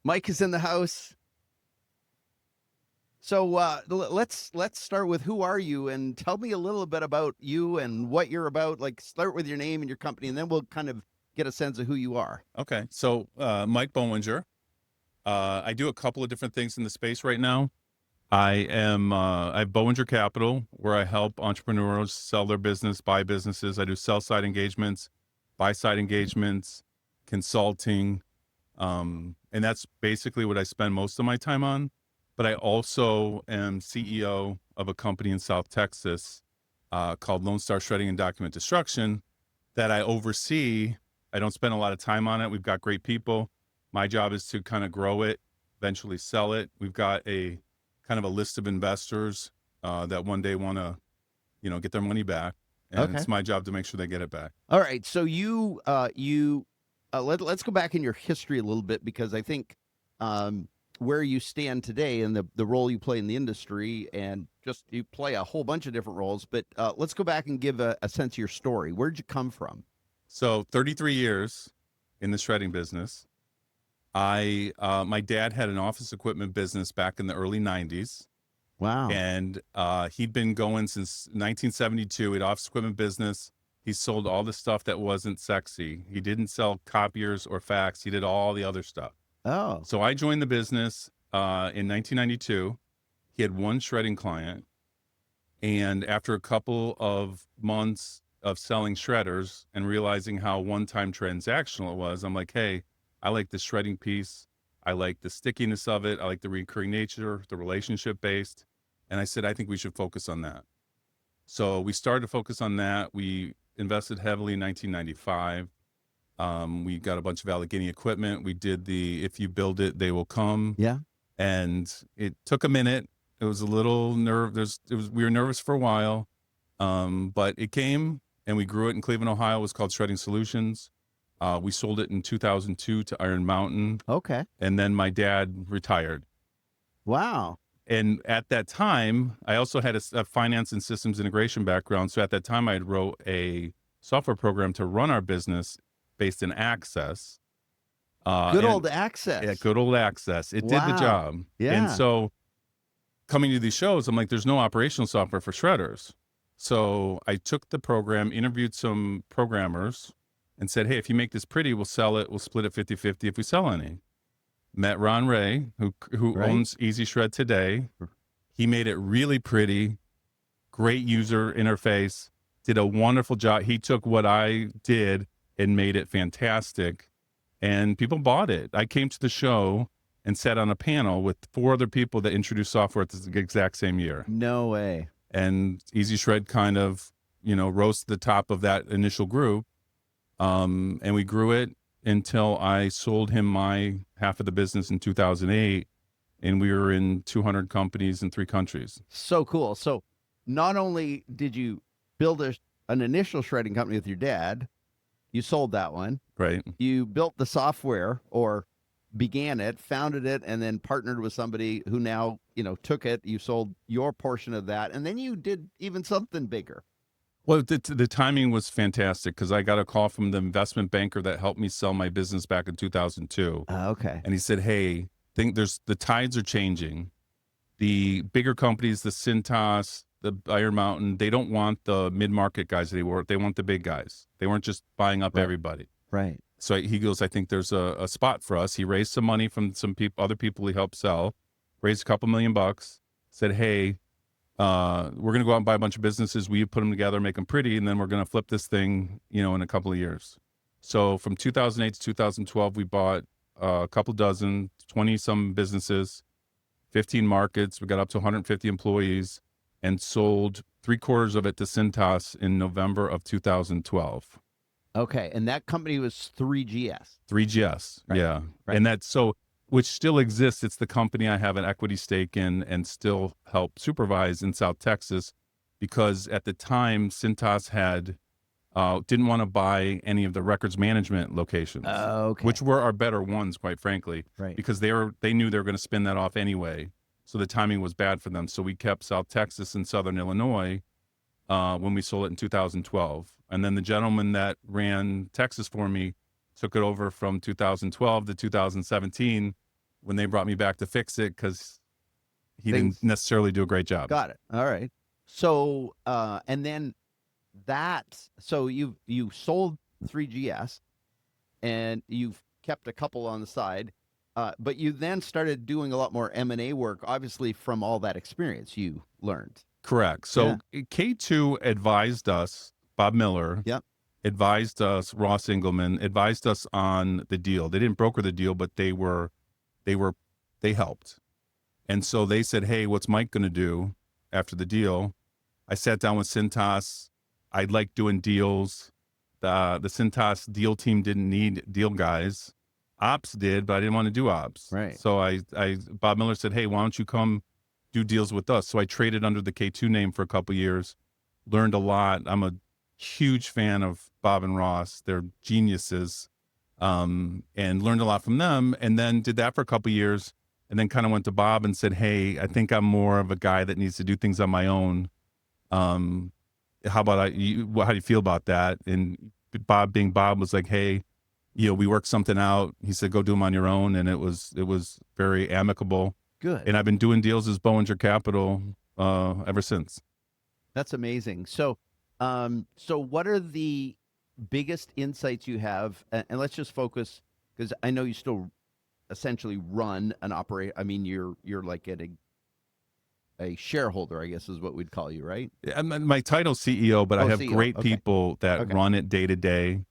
Mike is in the house. So let's start with who are you and tell me a little bit about you and what you're about. Like start with your name and your company, and then we'll kind of get a sense of who you are. Okay. So, Mike Boehringer. I do a couple of different things in the space right now. I have Boehringer Capital, where I help entrepreneurs sell their business, buy businesses. I do sell side engagements, buy side engagements, consulting. And that's basically what I spend most of my time on. But I also am CEO of a company in South Texas called Lone Star Shredding and Document Destruction that I oversee. I don't spend a lot of time on it. We've got great people. My job is to kind of grow it, eventually sell it. We've got a kind of a list of investors that one day want to, get their money back. And Okay. it's my job to make sure they get it back. All right. So let's go back in your history a little bit because I think where you stand today and the role you play in the industry, and just you play a whole bunch of different roles. But let's go back and give a sense of your story. Where'd you come from? So 33 years in the shredding business. My dad had an office equipment business back in the early 90s. Wow. And he'd been going since 1972. He had office equipment business. He sold all the stuff that wasn't sexy. He didn't sell copiers or fax. He did all the other stuff. Oh. So I joined the business in 1992. He had one shredding client. And after a couple of months of selling shredders and realizing how one-time transactional it was, I'm like, hey, I like the shredding piece. I like the stickiness of it. I like the recurring nature, the relationship based. And I said, I think we should focus on that. So we started to focus on that. We invested heavily in 1995. We got a bunch of Allegheny equipment. We did the if you build it, they will come. Yeah. And it took a minute. It was a little we were nervous for a while. But it came and we grew it in Cleveland, Ohio. It was called Shredding Solutions. We sold it in 2002 to Iron Mountain. Okay. And then my dad retired. Wow. And at that time, I also had a finance and systems integration background. So at that time, I wrote a software program to run our business based in Access. Good old Access. Yeah, good old Access. It did the job. Yeah. And so coming to these shows, I'm like, there's no operational software for shredders. So I took the program, interviewed some programmers, and said, hey, if you make this pretty, we'll sell it. We'll split it 50-50 if we sell any. Met Ron Ray, who Right. owns Easy Shred today. He made it really pretty, great user interface, did a wonderful job. He took what I did and made it fantastic, and people bought it. I came to the show and sat on a panel with 4 other people that introduced software at the exact same year. No way. And Easy Shred kind of, rose to the top of that initial group. And we grew it until I sold him my half of the business in 2008. And we were in 200 companies in 3 countries. So cool. So not only did you build an initial shredding company with your dad, you sold that one. Right. You built the software or began it, founded it, and then partnered with somebody who now, took it. You sold your portion of that. And then you did even something bigger. Well, the timing was fantastic because I got a call from the investment banker that helped me sell my business back in 2002. Okay. And he said, hey, the tides are changing. The bigger companies, the Cintas, the Iron Mountain, they don't want the mid-market guys anymore. They want the big guys. They weren't just buying up everybody. Right. So he goes, I think there's a spot for us. He raised some money from some other people he helped sell, raised a couple $1 million, said, hey, we're going to go out and buy a bunch of businesses. We put them together, make them pretty, and then we're going to flip this thing, in a couple of years. So from 2008 to 2012, we bought a couple dozen, 20 some businesses, 15 markets. We got up to 150 employees and sold 3/4 of it to Cintas in November of 2012. Okay. And that company was 3GS. 3GS. Right. Yeah. Right. And that's which still exists. It's the company I have an equity stake in and still help supervise in South Texas, because at the time Cintas didn't want to buy any of the records management locations, Okay. which were our better ones, quite frankly, Right. because they knew they were going to spin that off anyway. So the timing was bad for them. So we kept South Texas and Southern Illinois when we sold it in 2012. And then the gentleman that ran Texas for me took it over from 2012 to 2017, when they brought me back to fix it because he didn't Things necessarily do a great job. got it. All right. So and then so you sold 3GS and you've kept a couple on the side, but you then started doing a lot more M&A work, obviously from all that experience you learned. Correct. Yeah. So K2 advised us, Bob Miller Yep. advised us, Ross Engelman advised us on the deal. They didn't broker the deal, but they helped. And so they said, hey, what's Mike going to do after the deal? I sat down with Cintas. I like doing deals. The Cintas deal team didn't need deal guys. Ops did, but I didn't want to do ops. Right. So Bob Miller said, hey, why don't you come do deals with us? So I traded under the K2 name for a couple of years, learned a lot. I'm a huge fan of Bob and Ross. They're geniuses, and learned a lot from them, and then did that for a couple of years, and then kind of went to Bob and said, hey, I think I'm more of a guy that needs to do things on my own. How about how do you feel about that? And Bob, being Bob, was like, hey, we worked something out. He said, go do them on your own. And it was very amicable. Good. And I've been doing deals as Boehringer Capital ever since. That's amazing. So, so what are the biggest insights you have? And let's just focus, because I know you still essentially run an operate. I mean, you're like a shareholder, I guess is what we'd call you, right? My title's CEO, but I have CEO. great Okay. people that Okay. run it day to day.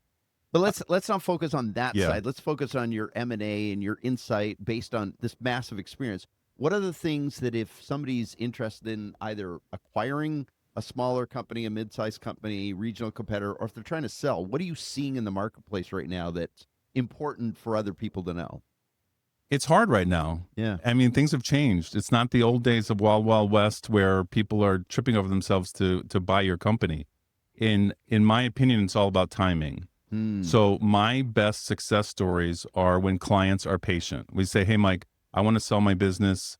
But let's not focus on that Yeah. side. Let's focus on your M&A and your insight based on this massive experience. What are the things that if somebody's interested in either acquiring a smaller company, a mid-sized company, regional competitor, or if they're trying to sell, what are you seeing in the marketplace right now that's important for other people to know? It's hard right now. Yeah. I mean, things have changed. It's not the old days of Wild Wild West where people are tripping over themselves to buy your company. In my opinion, it's all about timing. So my best success stories are when clients are patient. We say, hey, Mike, I want to sell my business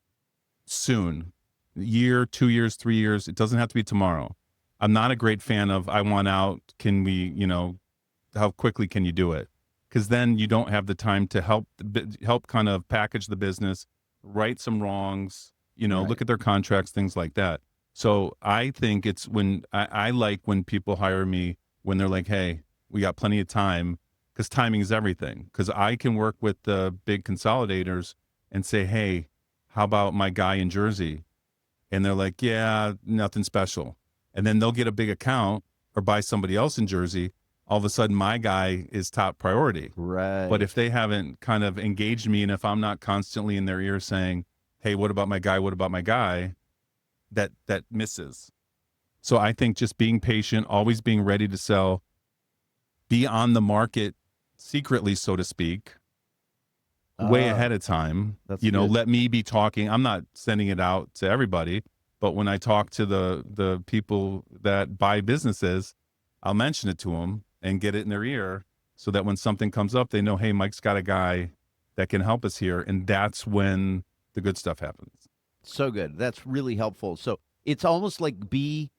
soon. Year, 2 years, 3 years. It doesn't have to be tomorrow. I'm not a great fan of I want out. Can we, how quickly can you do it? Because then you don't have the time to help kind of package the business, right some wrongs, Right. look at their contracts, things like that. So I think it's when I like when people hire me when they're like, hey, we got plenty of time, because timing is everything. Because I can work with the big consolidators and say, hey, how about my guy in Jersey? And they're like, yeah, nothing special. And then they'll get a big account or buy somebody else in Jersey. All of a sudden, my guy is top priority. Right. But if they haven't kind of engaged me, and if I'm not constantly in their ear saying, hey, what about my guy? What about my guy? That misses. So I think just being patient, always being ready to sell, be on the market secretly, so to speak, way ahead of time. That's good. Let me be talking. I'm not sending it out to everybody, but when I talk to the people that buy businesses, I'll mention it to them and get it in their ear so that when something comes up, they know, hey, Mike's got a guy that can help us here. And that's when the good stuff happens. So good. That's really helpful. So it's almost like be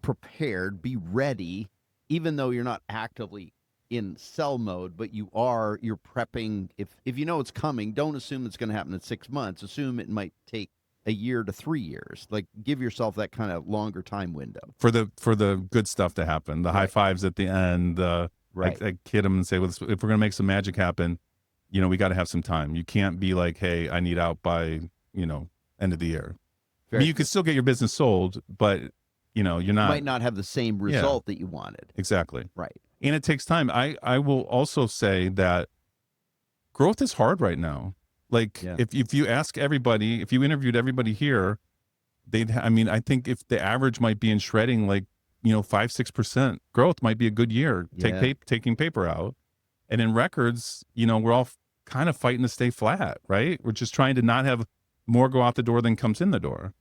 prepared, be ready, even though you're not actively in sell mode, but you're prepping. If you know it's coming, don't assume it's going to happen in 6 months. Assume it might take a year to 3 years. Like give yourself that kind of longer time window for the good stuff to happen. The high fives at the end. Right. I kid them and say, well, if we're going to make some magic happen, we got to have some time. You can't be like, hey, I need out by end of the year. You could still get your business sold, but you're not. You might not have the same result that you wanted. Exactly. Right. And it takes time. I will also say that growth is hard right now. Like if you ask everybody, if you interviewed everybody here, I think if the average might be in shredding, like, 5-6% growth might be a good year. Taking paper out. And in records, we're all kind of fighting to stay flat, right? We're just trying to not have more go out the door than comes in the door.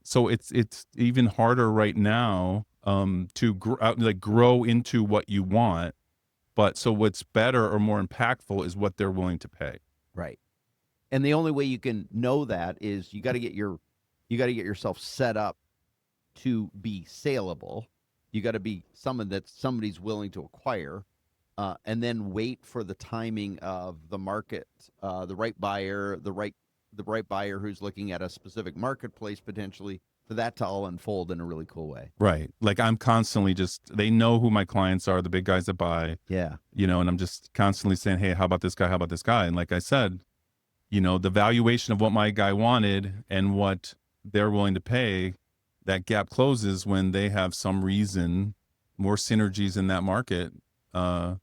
So it's even harder right now to grow into what you want. But so what's better or more impactful is what they're willing to pay. Right. And the only way you can know that is you got to get yourself set up to be saleable. You got to be someone that somebody's willing to acquire. and then wait for the timing of the market, the right buyer, the right buyer who's looking at a specific marketplace potentially, for that to all unfold in a really cool way. Right. Like I'm constantly they know who my clients are, the big guys that buy, Yeah. and I'm just constantly saying, hey, how about this guy? How about this guy? And like I said, the valuation of what my guy wanted and what they're willing to pay, that gap closes when they have some reason, more synergies in that market. So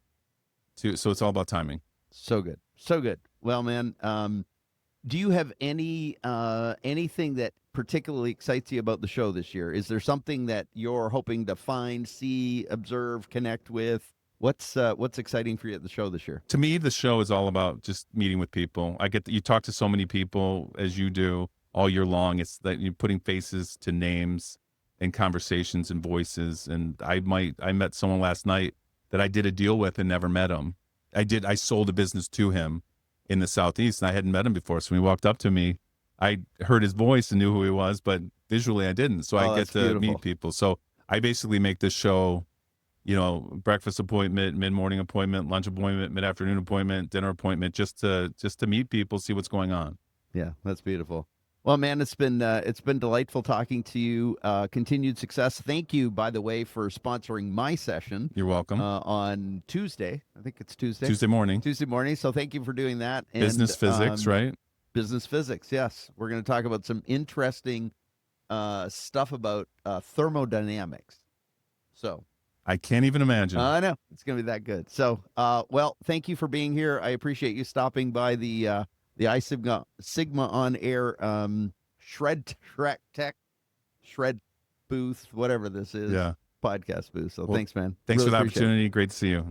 it's all about timing. So good. So good. Well, man, do you have anything that particularly excites you about the show this year? Is there something that you're hoping to find, see, observe, connect with? What's exciting for you at the show this year? To me, the show is all about just meeting with people. You talk to so many people as you do all year long. It's that you're putting faces to names and conversations and voices. And I met someone last night that I did a deal with and never met him. I sold a business to him in the Southeast, and I hadn't met him before. So when he walked up to me, I heard his voice and knew who he was, but visually I didn't. So I get to beautiful. meet people. So I basically make this show, breakfast appointment, mid-morning appointment, lunch appointment, mid-afternoon appointment, dinner appointment, just to meet people, see what's going on. Yeah, that's beautiful. Well, man, it's been delightful talking to you. Continued success. Thank you, by the way, for sponsoring my session. You're welcome. On Tuesday, I think it's Tuesday. Tuesday morning. So thank you for doing that. And, business physics, right? Business physics. Yes, we're going to talk about some interesting stuff about thermodynamics. So I can't even imagine. I know it's going to be that good. So, well, thank you for being here. I appreciate you stopping by the iSigma on Air Shred booth, whatever this is. Yeah. Podcast booth. So thanks, man. Thanks really for the opportunity. Great to see you.